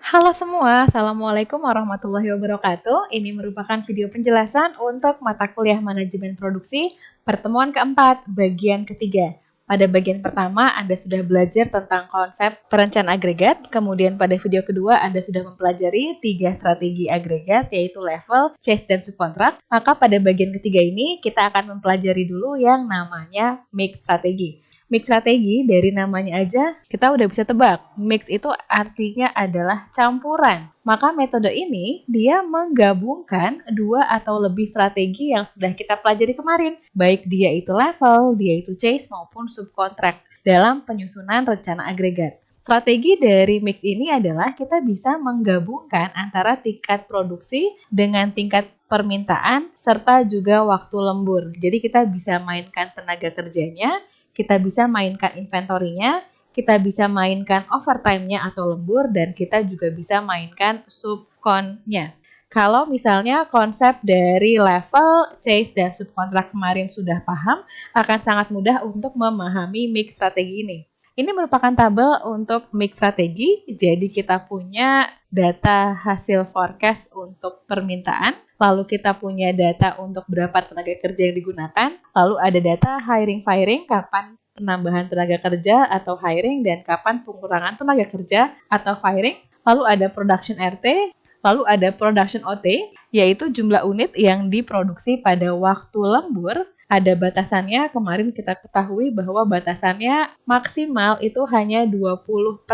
Halo semua, Assalamualaikum warahmatullahi wabarakatuh. Ini merupakan video penjelasan untuk mata kuliah manajemen produksi pertemuan keempat, bagian ketiga. Pada bagian pertama, Anda sudah belajar tentang konsep perencanaan agregat, kemudian pada video kedua, Anda sudah mempelajari 3 strategi agregat, yaitu level, chase, dan subkontrak. Maka pada bagian ketiga ini, kita akan mempelajari dulu yang namanya mix strategi. Mix strategi dari namanya aja kita udah bisa tebak. Mix itu artinya adalah campuran. Maka metode ini dia menggabungkan dua atau lebih strategi yang sudah kita pelajari kemarin. Baik dia itu level, dia itu chase maupun subkontrak dalam penyusunan rencana agregat. Strategi dari mix ini adalah kita bisa menggabungkan antara tingkat produksi dengan tingkat permintaan serta juga waktu lembur. Jadi kita bisa mainkan tenaga kerjanya, kita bisa mainkan inventorinya, kita bisa mainkan overtime-nya atau lembur, dan kita juga bisa mainkan subkonnya. Kalau misalnya konsep dari level, chase, dan subkontrak kemarin sudah paham, akan sangat mudah untuk memahami mix strategi ini. Ini merupakan tabel untuk mix strategi, jadi kita punya data hasil forecast untuk permintaan, lalu kita punya data untuk berapa tenaga kerja yang digunakan, lalu ada data hiring-firing, kapan penambahan tenaga kerja atau hiring, dan kapan pengurangan tenaga kerja atau firing, lalu ada production RT, lalu ada production OT, yaitu jumlah unit yang diproduksi pada waktu lembur. Ada batasannya, kemarin kita ketahui bahwa batasannya maksimal itu hanya 20%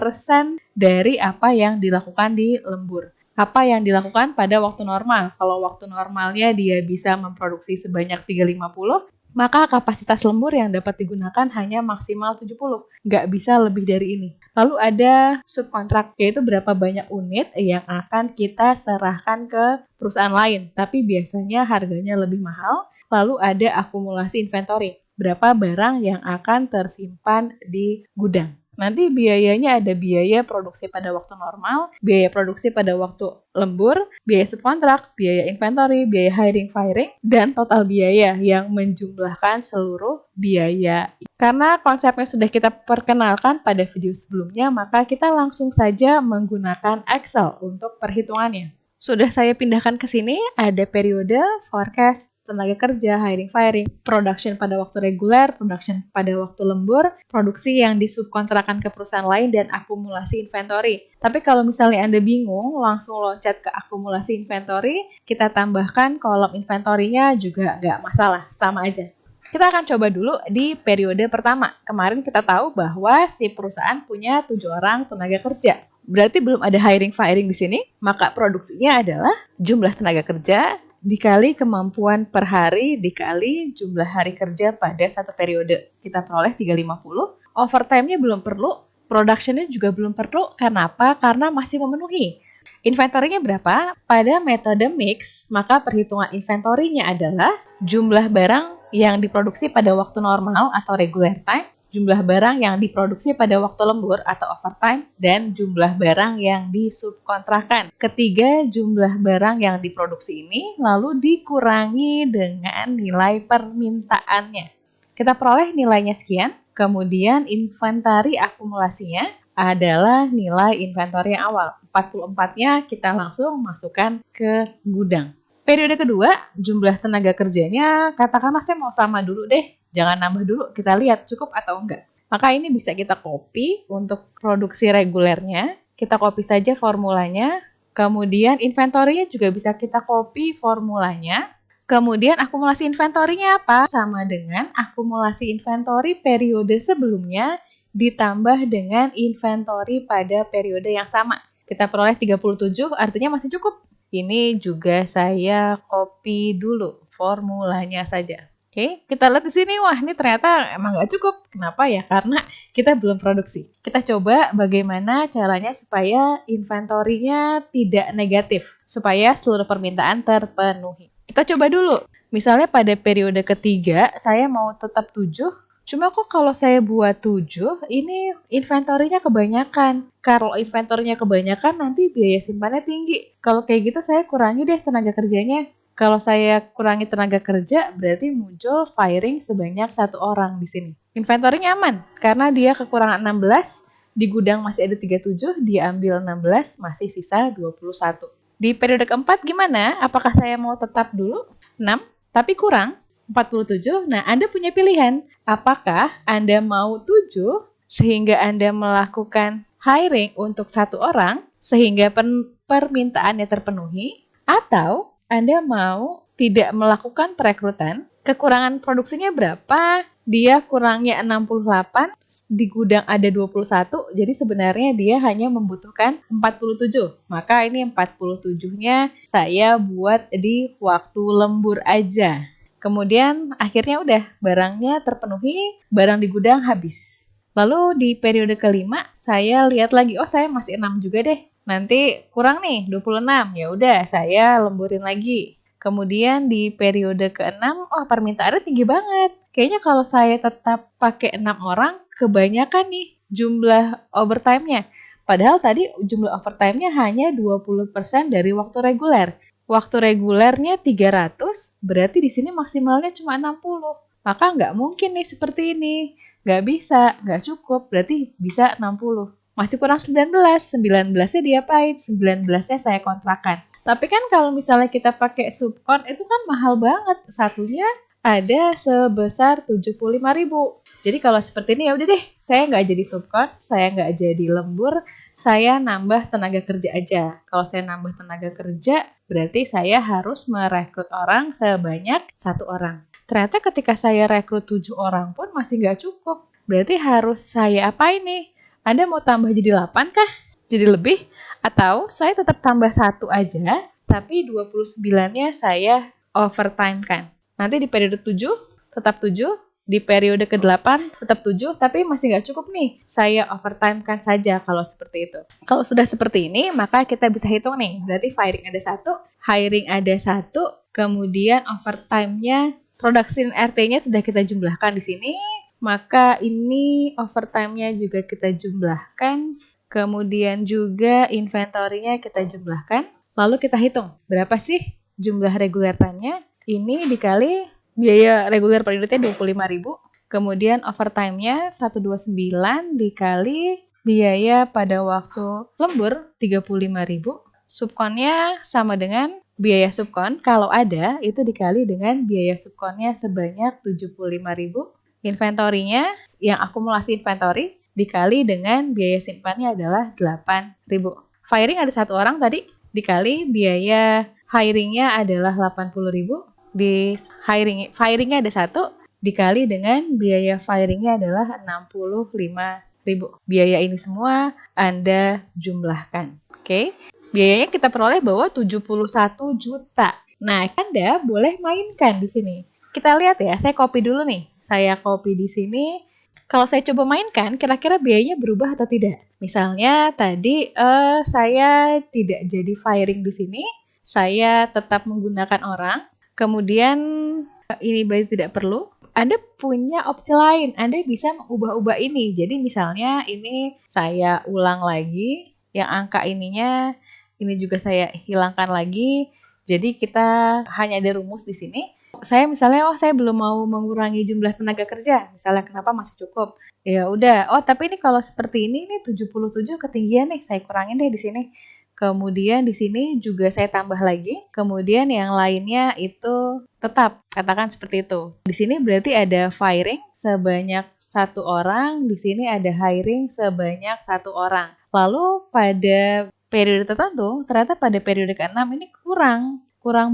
dari apa yang dilakukan di lembur. Apa yang dilakukan pada waktu normal? Kalau waktu normalnya dia bisa memproduksi sebanyak 350, maka kapasitas lembur yang dapat digunakan hanya maksimal 70, nggak bisa lebih dari ini. Lalu ada subkontrak, yaitu berapa banyak unit yang akan kita serahkan ke perusahaan lain, tapi biasanya harganya lebih mahal. Lalu ada akumulasi inventory, berapa barang yang akan tersimpan di gudang. Nanti biayanya ada biaya produksi pada waktu normal, biaya produksi pada waktu lembur, biaya subkontrak, biaya inventory, biaya hiring firing, dan total biaya yang menjumlahkan seluruh biaya. Karena konsepnya sudah kita perkenalkan pada video sebelumnya, maka kita langsung saja menggunakan Excel untuk perhitungannya. Sudah saya pindahkan ke sini, ada periode, forecast, tenaga kerja, hiring firing, production pada waktu reguler, production pada waktu lembur, produksi yang disubkontrakan ke perusahaan lain, dan akumulasi inventory. Tapi kalau misalnya Anda bingung, langsung loncat ke akumulasi inventory, kita tambahkan kolom inventory-nya juga nggak masalah, sama aja. Kita akan coba dulu di periode pertama. Kemarin kita tahu bahwa si perusahaan punya 7 orang tenaga kerja. Berarti belum ada hiring firing di sini, maka produksinya adalah jumlah tenaga kerja dikali kemampuan per hari dikali jumlah hari kerja pada satu periode. Kita peroleh 350. Overtime-nya belum perlu, production-nya juga belum perlu. Karena apa? Karena masih memenuhi. Inventory-nya berapa? Pada metode mix, maka perhitungan inventory-nya adalah jumlah barang yang diproduksi pada waktu normal atau regular time, jumlah barang yang diproduksi pada waktu lembur atau overtime, dan jumlah barang yang disubkontrakan. Ketiga jumlah barang yang diproduksi ini lalu dikurangi dengan nilai permintaannya. Kita peroleh nilainya sekian, kemudian inventari akumulasinya adalah nilai inventory yang awal. 44-nya kita langsung masukkan ke gudang. Periode kedua, jumlah tenaga kerjanya katakanlah saya mau sama dulu deh. Jangan nambah dulu, kita lihat cukup atau enggak. Maka ini bisa kita copy untuk produksi regulernya. Kita copy saja formulanya. Kemudian inventory-nya juga bisa kita copy formulanya. Kemudian akumulasi inventory-nya apa? Sama dengan akumulasi inventory periode sebelumnya ditambah dengan inventory pada periode yang sama. Kita peroleh 37, artinya masih cukup. Ini juga saya copy dulu formulanya saja. Oke, kita lihat di sini. Wah, ini ternyata emang nggak cukup. Kenapa ya? Karena kita belum produksi. Kita coba bagaimana caranya supaya inventory-nya tidak negatif, supaya seluruh permintaan terpenuhi. Kita coba dulu. Misalnya pada periode ketiga, saya mau tetap 7, cuma kok kalau saya buat 7, ini inventory-nya kebanyakan. Kalau inventory-nya kebanyakan, nanti biaya simpannya tinggi. Kalau kayak gitu, saya kurangi deh tenaga kerjanya. Kalau saya kurangi tenaga kerja, berarti muncul firing sebanyak 1 orang di sini. Inventory-nya aman, karena dia kekurangan 16, Di gudang masih ada 37, dia ambil 16, masih sisa 21. Di periode keempat gimana? Apakah saya mau tetap dulu 6, tapi kurang 47? Nah, Anda punya pilihan. Apakah Anda mau 7 sehingga Anda melakukan hiring untuk satu orang sehingga permintaannya terpenuhi, atau Anda mau tidak melakukan perekrutan, kekurangan produksinya berapa? Dia kurangnya 68, di gudang ada 21, jadi sebenarnya dia hanya membutuhkan 47. Maka ini 47-nya saya buat di waktu lembur aja. Kemudian akhirnya udah barangnya terpenuhi, barang di gudang habis. Lalu di periode kelima saya lihat lagi, oh saya masih 6 juga deh. Nanti kurang nih 26, ya udah saya lemburin lagi. Kemudian di periode ke-6, oh permintaannya tinggi banget. Kayaknya kalau saya tetap pakai 6 orang, kebanyakan nih jumlah overtime-nya. Padahal tadi jumlah overtime-nya hanya 20% dari waktu reguler. Waktu regulernya 300, berarti di sini maksimalnya cuma 60. Maka nggak mungkin nih seperti ini. Nggak bisa, nggak cukup, berarti bisa 60. Masih kurang 19, 19-nya diapain? 19-nya saya kontrakan. Tapi kan kalau misalnya kita pakai subkon itu kan mahal banget. Satunya ada sebesar 75.000. Jadi kalau seperti ini ya udah deh, saya nggak jadi subkon, saya nggak jadi lembur, saya nambah tenaga kerja aja. Kalau saya nambah tenaga kerja, berarti saya harus merekrut orang sebanyak 1 orang. Ternyata ketika saya rekrut 7 orang pun masih nggak cukup. Berarti harus saya apain nih? Anda mau tambah jadi 8 kah? Jadi lebih? Atau saya tetap tambah 1 aja, tapi 29-nya saya overtime kan. Nanti di periode 7, tetap 7. Di periode ke-8, tetap 7, tapi masih nggak cukup nih. Saya overtime kan saja kalau seperti itu. Kalau sudah seperti ini, maka kita bisa hitung nih. Berarti firing ada 1, hiring ada 1, kemudian overtime-nya, production RT-nya sudah kita jumlahkan di sini. Maka ini overtime-nya juga kita jumlahkan. Kemudian juga inventory-nya kita jumlahkan. Lalu kita hitung berapa sih jumlah regular time-nya. Ini dikali biaya reguler per unitnya 25.000. Kemudian overtime-nya 129 dikali biaya pada waktu lembur 35.000. Subkonnya sama dengan biaya subkon. Kalau ada itu dikali dengan biaya subkonnya sebanyak 75.000. Inventory-nya yang akumulasi inventory dikali dengan biaya simpannya adalah 8.000. Firing ada 1 orang tadi, dikali biaya hiringnya adalah 80.000. Di firingnya ada 1, dikali dengan biaya firingnya adalah 65.000. Biaya ini semua Anda jumlahkan. Oke. Biayanya kita peroleh bahwa 71 juta. Nah, Anda boleh mainkan di sini. Kita lihat ya, saya copy dulu nih. Saya copy di sini. Kalau saya coba mainkan, kira-kira biayanya berubah atau tidak? Misalnya tadi saya tidak jadi firing di sini, saya tetap menggunakan orang, kemudian ini berarti tidak perlu. Anda punya opsi lain, Anda bisa mengubah-ubah ini. Jadi misalnya ini saya ulang lagi, yang angka ininya, ini juga saya hilangkan lagi. Jadi kita hanya ada rumus di sini. Saya misalnya, saya belum mau mengurangi jumlah tenaga kerja. Misalnya kenapa masih cukup? Ya udah, tapi ini kalau seperti ini 77 ketinggian nih, saya kurangin deh di sini. Kemudian di sini juga saya tambah lagi. Kemudian yang lainnya itu tetap, katakan seperti itu. Di sini berarti ada firing sebanyak 1 orang, di sini ada hiring sebanyak 1 orang. Lalu pada periode tertentu, ternyata pada periode ke-6 ini kurang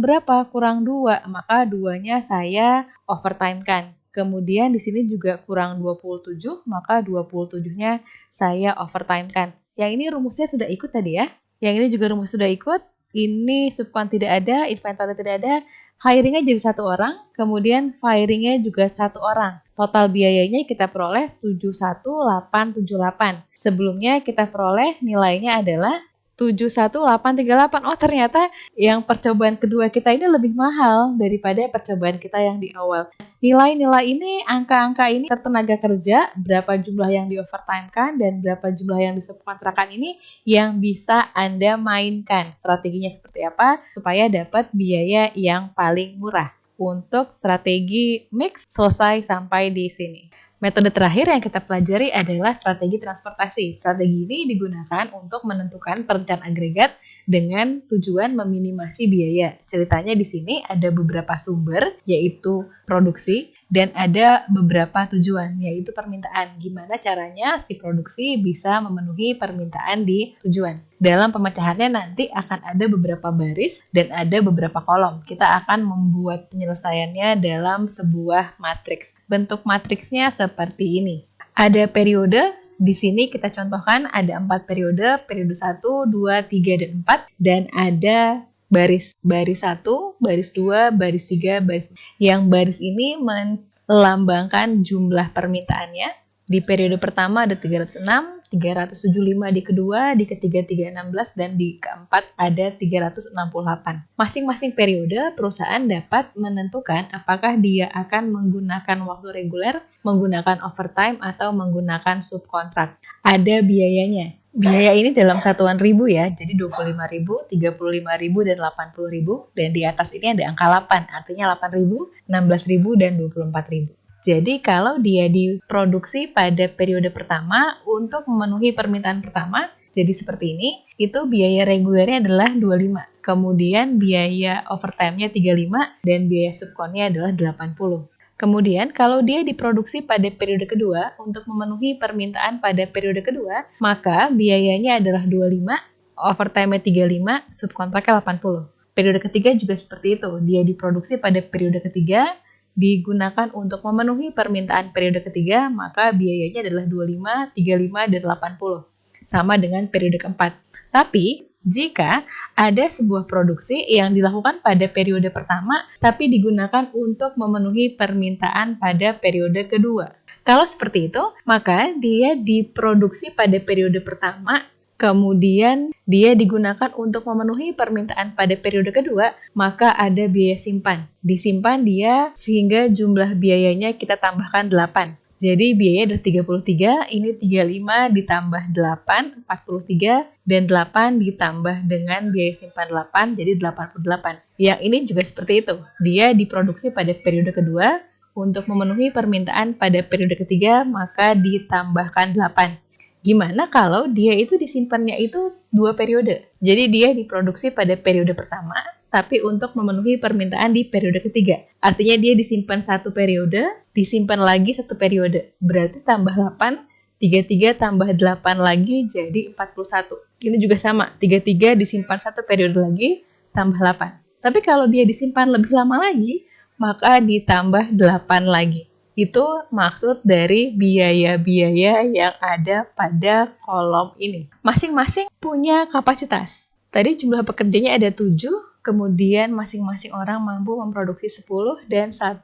berapa? Kurang 2, maka 2-nya saya overtime kan. Kemudian di sini juga kurang 27, maka 27-nya saya overtime kan. Yang ini rumusnya sudah ikut tadi ya. Yang ini juga rumus sudah ikut. Ini subkon tidak ada, inventory tidak ada. Hiringnya jadi 1 orang, kemudian firingnya juga 1 orang. Total biayanya kita peroleh 71878. Sebelumnya kita peroleh nilainya adalah 71838. Oh ternyata yang percobaan kedua kita ini lebih mahal daripada percobaan kita yang di awal. Nilai-nilai ini, angka-angka ini tenaga kerja, berapa jumlah yang di overtime-kan dan berapa jumlah yang di subkontrakan ini yang bisa Anda mainkan. Strateginya seperti apa supaya dapat biaya yang paling murah. Untuk strategi mix selesai sampai di sini. Metode terakhir yang kita pelajari adalah strategi transportasi. Strategi ini digunakan untuk menentukan perencanaan agregat dengan tujuan meminimasi biaya. Ceritanya di sini ada beberapa sumber, yaitu produksi, dan ada beberapa tujuan, yaitu permintaan. Gimana caranya si produksi bisa memenuhi permintaan di tujuan. Dalam pemecahannya nanti akan ada beberapa baris dan ada beberapa kolom. Kita akan membuat penyelesaiannya dalam sebuah matriks. Bentuk matriksnya seperti ini. Ada periode, di sini kita contohkan ada 4 periode 1, 2, 3, dan 4. Dan ada baris 1, baris 2, baris 3, baris. Yang baris ini melambangkan jumlah permintaannya. Di periode pertama ada 306, 375 di kedua, di ketiga 316, dan di keempat ada 368. Masing-masing periode perusahaan dapat menentukan apakah dia akan menggunakan waktu reguler, menggunakan overtime, atau menggunakan subkontrak. Ada biayanya. Biaya ini dalam satuan ribu ya, jadi 25.000, 35.000, dan 80.000. Dan di atas ini ada angka 8, artinya 8.000, 16.000, dan 24.000. Jadi kalau dia diproduksi pada periode pertama untuk memenuhi permintaan pertama, jadi seperti ini, itu biaya regulernya adalah 25. Kemudian biaya overtime-nya 35 dan biaya subkonnya adalah 80. Kemudian kalau dia diproduksi pada periode kedua untuk memenuhi permintaan pada periode kedua, maka biayanya adalah 25, overtime-nya 35, subkontraknya 80. Periode ketiga juga seperti itu, dia diproduksi pada periode ketiga, digunakan untuk memenuhi permintaan periode ketiga, maka biayanya adalah 25, 35, dan 80. Sama dengan periode keempat. Tapi, jika ada sebuah produksi yang dilakukan pada periode pertama, tapi digunakan untuk memenuhi permintaan pada periode kedua. Kalau seperti itu, maka dia diproduksi pada periode pertama, kemudian dia digunakan untuk memenuhi permintaan pada periode kedua, maka ada biaya simpan. Disimpan dia sehingga jumlah biayanya kita tambahkan 8. Jadi biaya ada 33, ini 35 ditambah 8, 43, dan 8 ditambah dengan biaya simpan 8, jadi 88. Yang ini juga seperti itu. Dia diproduksi pada periode kedua, untuk memenuhi permintaan pada periode ketiga, maka ditambahkan 8. Gimana kalau dia itu disimpannya itu 2 periode? Jadi dia diproduksi pada periode pertama, tapi untuk memenuhi permintaan di periode ketiga. Artinya dia disimpan 1 periode, disimpan lagi 1 periode. Berarti tambah 8, 33 tambah 8 lagi jadi 41. Ini juga sama, 33 disimpan 1 periode lagi, tambah 8. Tapi kalau dia disimpan lebih lama lagi, maka ditambah 8 lagi. Itu maksud dari biaya-biaya yang ada pada kolom ini. Masing-masing punya kapasitas. Tadi jumlah pekerjanya ada 7, kemudian masing-masing orang mampu memproduksi 10 dan 1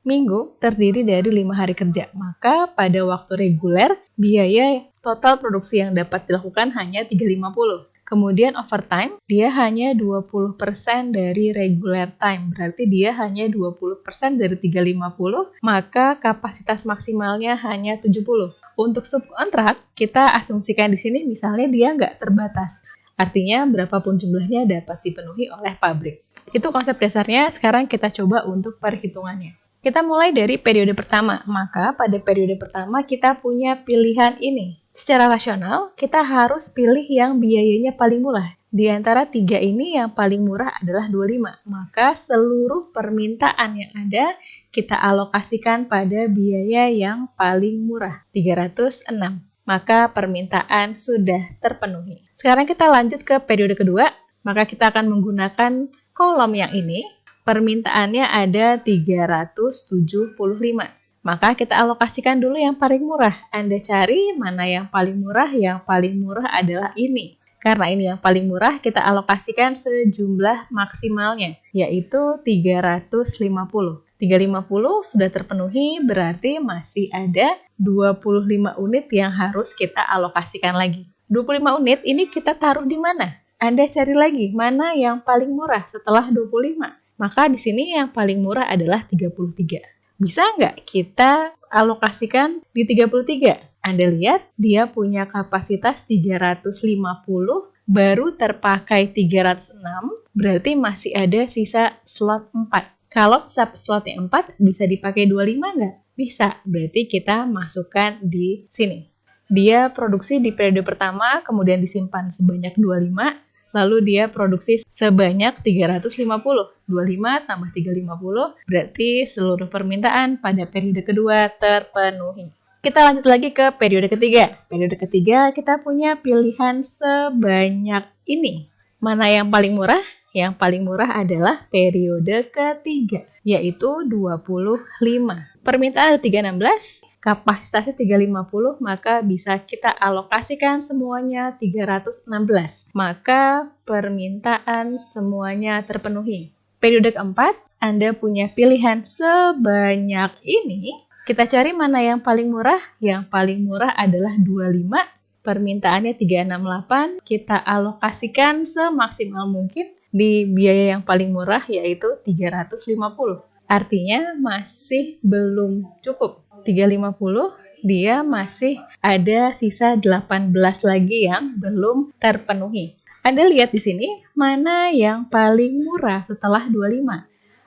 minggu terdiri dari 5 hari kerja. Maka pada waktu reguler, biaya total produksi yang dapat dilakukan hanya 350. Kemudian overtime, dia hanya 20% dari regular time. Berarti dia hanya 20% dari 350, maka kapasitas maksimalnya hanya 70. Untuk subkontrak, kita asumsikan di sini misalnya dia nggak terbatas. Artinya berapapun jumlahnya dapat dipenuhi oleh pabrik. Itu konsep dasarnya, sekarang kita coba untuk perhitungannya. Kita mulai dari periode pertama, maka pada periode pertama kita punya pilihan ini. Secara rasional, kita harus pilih yang biayanya paling murah. Di antara 3 ini yang paling murah adalah 25. Maka seluruh permintaan yang ada kita alokasikan pada biaya yang paling murah, 306. Maka permintaan sudah terpenuhi. Sekarang kita lanjut ke periode kedua, maka kita akan menggunakan kolom yang ini. Permintaannya ada 375. Maka kita alokasikan dulu yang paling murah. Anda cari mana yang paling murah. Yang paling murah adalah ini. Karena ini yang paling murah, kita alokasikan sejumlah maksimalnya, yaitu 350. 350 sudah terpenuhi, berarti masih ada 25 unit yang harus kita alokasikan lagi. 25 unit ini kita taruh di mana? Anda cari lagi, mana yang paling murah setelah 25. Maka di sini yang paling murah adalah 33. Bisa nggak kita alokasikan di 33? Anda lihat, dia punya kapasitas 350, baru terpakai 306, berarti masih ada sisa slot 4. Kalau sisa slotnya 4, bisa dipakai 25 nggak? Bisa, berarti kita masukkan di sini. Dia produksi di periode pertama, kemudian disimpan sebanyak 25, lalu dia produksi sebanyak 350. 25 tambah 350, berarti seluruh permintaan pada periode kedua terpenuhi. Kita lanjut lagi ke periode ketiga. Periode ketiga kita punya pilihan sebanyak ini. Mana yang paling murah? Yang paling murah adalah periode ketiga, yaitu 25. Permintaan ada 316, kapasitasnya 350, maka bisa kita alokasikan semuanya 316. Maka permintaan semuanya terpenuhi. Periode keempat, Anda punya pilihan sebanyak ini. Kita cari mana yang paling murah. Yang paling murah adalah 25. Permintaannya 368. Kita alokasikan semaksimal mungkin di biaya yang paling murah, yaitu 350. Artinya masih belum cukup. 350, dia masih ada sisa 18 lagi yang belum terpenuhi. Anda lihat di sini, mana yang paling murah setelah 25.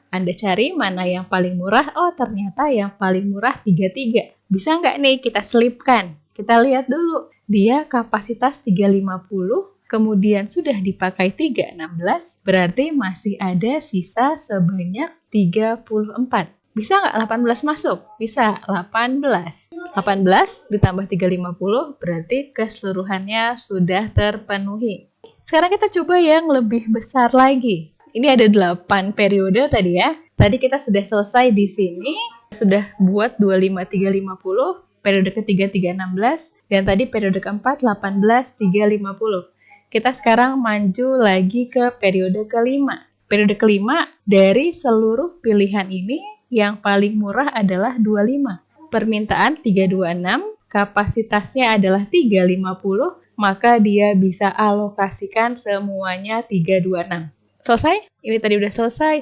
Anda cari mana yang paling murah, oh ternyata yang paling murah 33. Bisa nggak nih kita selipkan? Kita lihat dulu, dia kapasitas 350, kemudian sudah dipakai 316, berarti masih ada sisa sebanyak 34. Bisa nggak 18 masuk? Bisa, 18. 18 ditambah 350, berarti keseluruhannya sudah terpenuhi. Sekarang kita coba yang lebih besar lagi. Ini ada 8 periode tadi ya. Tadi kita sudah selesai di sini, sudah buat 25, 350, periode ketiga 316, dan tadi periode keempat 18, 350. Kita sekarang maju lagi ke periode kelima. Periode kelima, dari seluruh pilihan ini, yang paling murah adalah 25. Permintaan 326, kapasitasnya adalah 350, maka dia bisa alokasikan semuanya 326. Selesai? Ini tadi udah selesai.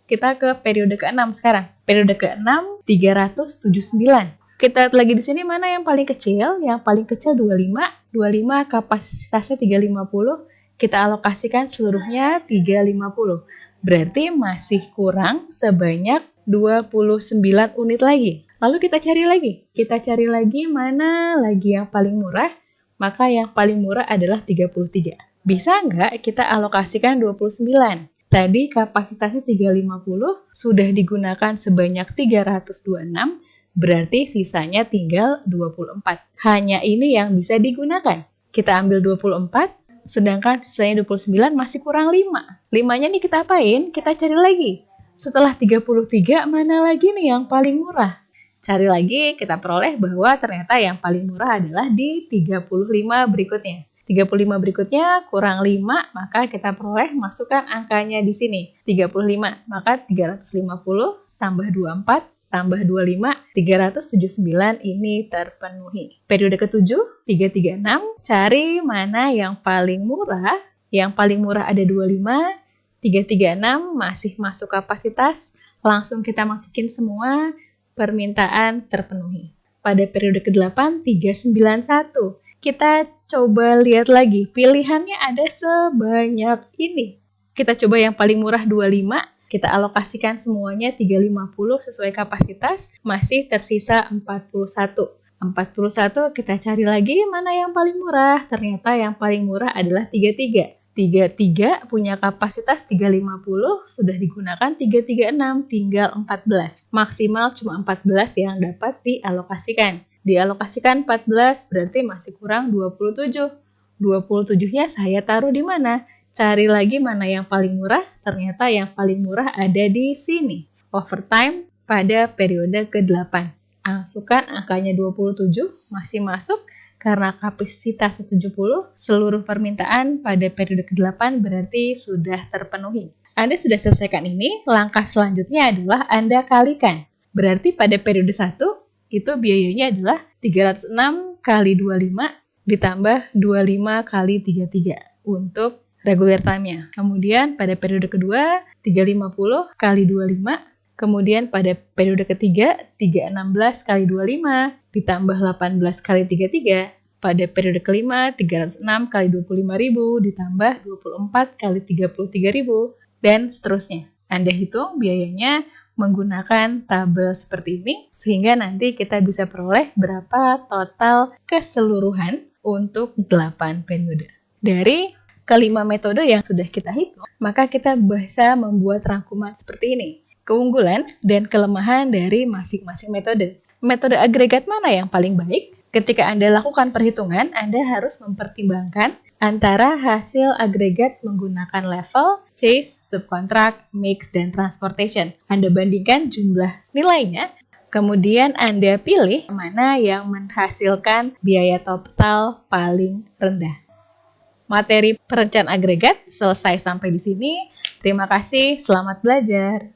Kita ke periode ke-6 sekarang. Periode ke-6, 379. Kita lihat lagi di sini mana yang paling kecil. Yang paling kecil 25. 25 kapasitasnya 350. Kita alokasikan seluruhnya 350. Berarti masih kurang sebanyak 29 unit lagi. Lalu kita cari lagi. Kita cari lagi mana lagi yang paling murah. Maka yang paling murah adalah 33. Bisa nggak kita alokasikan 29? Tadi kapasitasnya 350, sudah digunakan sebanyak 326, berarti sisanya tinggal 24. Hanya ini yang bisa digunakan. Kita ambil 24, sedangkan sisanya 29 masih kurang 5. 5-nya nih kita apain? Kita cari lagi. Setelah 33, mana lagi nih yang paling murah? Cari lagi, kita peroleh bahwa ternyata yang paling murah adalah di 35 berikutnya. 35 berikutnya kurang 5, maka kita peroleh masukkan angkanya di sini. 35, maka 350 tambah 24 tambah 25, 379 ini terpenuhi. Periode ke-7, 336, cari mana yang paling murah. Yang paling murah ada 25, 336 masih masuk kapasitas, langsung kita masukin semua, permintaan terpenuhi. Pada periode ke-8, 391, kita coba lihat lagi, pilihannya ada sebanyak ini. Kita coba yang paling murah 25, kita alokasikan semuanya 350 sesuai kapasitas, masih tersisa 41. 41 kita cari lagi mana yang paling murah. Ternyata yang paling murah adalah 33. 33 punya kapasitas 350, sudah digunakan 336, tinggal 14. Maksimal cuma 14 yang dapat dialokasikan. Dialokasikan 14 berarti masih kurang 27. 27-nya saya taruh di mana? Cari lagi mana yang paling murah, ternyata yang paling murah ada di sini. Overtime pada periode ke-8. Masukkan angkanya 27, masih masuk karena kapasitas 70, seluruh permintaan pada periode ke-8 berarti sudah terpenuhi. Anda sudah selesaikan ini, langkah selanjutnya adalah Anda kalikan. Berarti pada periode 1, itu biayanya adalah 306 kali 25 ditambah 25 kali 33 untuk regular time-nya. Kemudian pada periode kedua, 350 kali 25. Kemudian pada periode ketiga, 316 kali 25 ditambah 18 kali 33. Pada periode kelima, 306 kali 25.000 ditambah 24 kali 33.000 dan seterusnya. Anda hitung biayanya menggunakan tabel seperti ini, sehingga nanti kita bisa peroleh berapa total keseluruhan untuk 8 periode. Dari kelima metode yang sudah kita hitung, maka kita bisa membuat rangkuman seperti ini. Keunggulan dan kelemahan dari masing-masing metode. Metode agregat mana yang paling baik? Ketika Anda lakukan perhitungan, Anda harus mempertimbangkan antara hasil agregat menggunakan level, chase, subkontrak, mix, dan transportation. Anda bandingkan jumlah nilainya, kemudian Anda pilih mana yang menghasilkan biaya total paling rendah. Materi perencanaan agregat selesai sampai di sini. Terima kasih, selamat belajar.